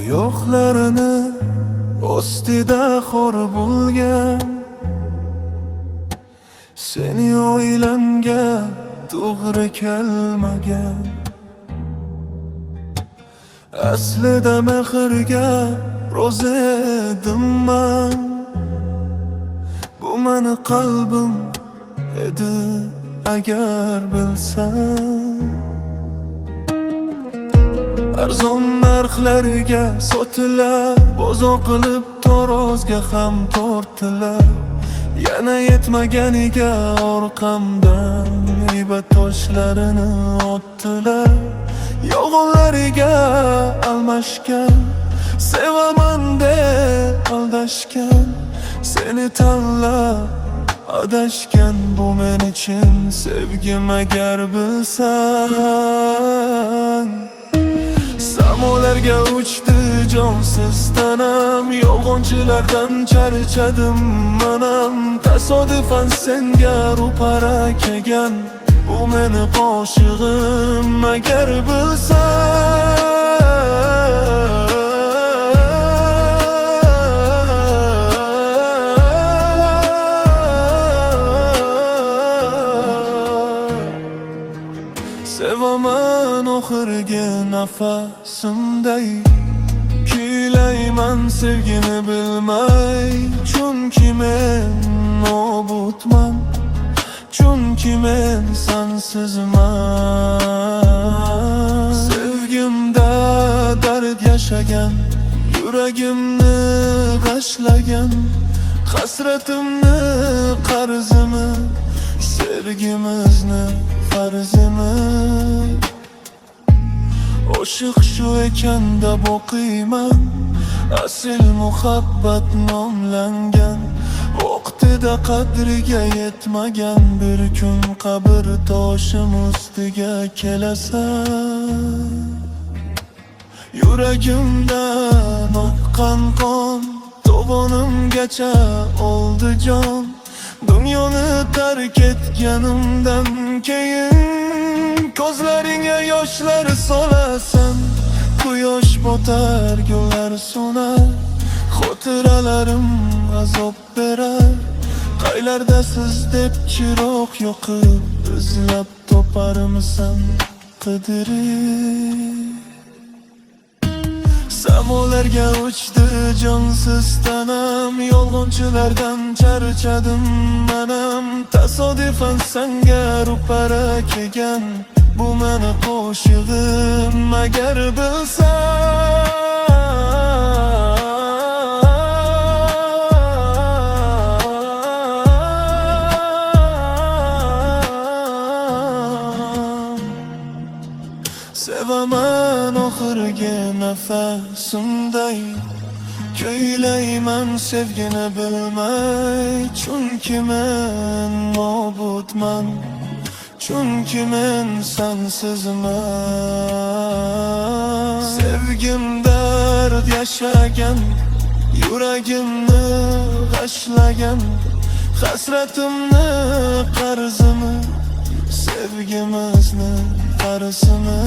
oyoqlarini ostida xor bo'lgan. Seni o'ylanga to'g'ri kelmagan. Aslida mehrga rozi edimman. Bu meni qalbim edi agar bilsam. Arzon narxlarga sotilar, bozor qilib tarozga ham tortilar. Yana yetmaganiga orqamdan g'iybat toshlarini ottilar. Yolg'onlariga almashgan, sevaman deb aldashgan. Seni tanlab adashgan, bu men için sevgim agar bilsan. Samolarga uchdi jonsiz tanam, yolg'onchilardan charchadim manam. Tasodifan senga ro'para kelgan, bu meni qo'shig'im agar bilsan. Sevaman oxirgi nafasimday, kuylayman sevgini bilmay. Chunki men nobudman, chunki men sensizman. Sevgimda dard yashagan, yuragimni g'ashlagan. Hasratimni qarzimi, sevgimizni farzimi. Oshiq shu ekan deb o'qiyman, asl muhabbat nomlangan. Vaqtida qadriga yetmagan, bir kun qabr toshim ustiga kelasan. Yuragimdan oqqan qon tovonimgacha oldi jon. Dunyoni tark etganimdan keyin ko'zlaringga yoshlar solasan. Quyosh botar, gullar so'nar, xotiralarim azob berar. Qaylardasiz deb chiroq yoqib, izlab toparmisan qidirib. Samolarga uchdi jonsiz tanam, yolg'onchilardan charchadim manam. Tasodifan senga ro'para kelgan, bu meni qo'shig'im agar bilsan. Sevaman oxirgi nafasimday, kuylayman sevgini bilmay. Chunki men nobudman, chunki men sensizman. Sevgim dard yashagan, yuragimni g'ashlagan. Hasratimni qarzimi, sevgimizni farzimi.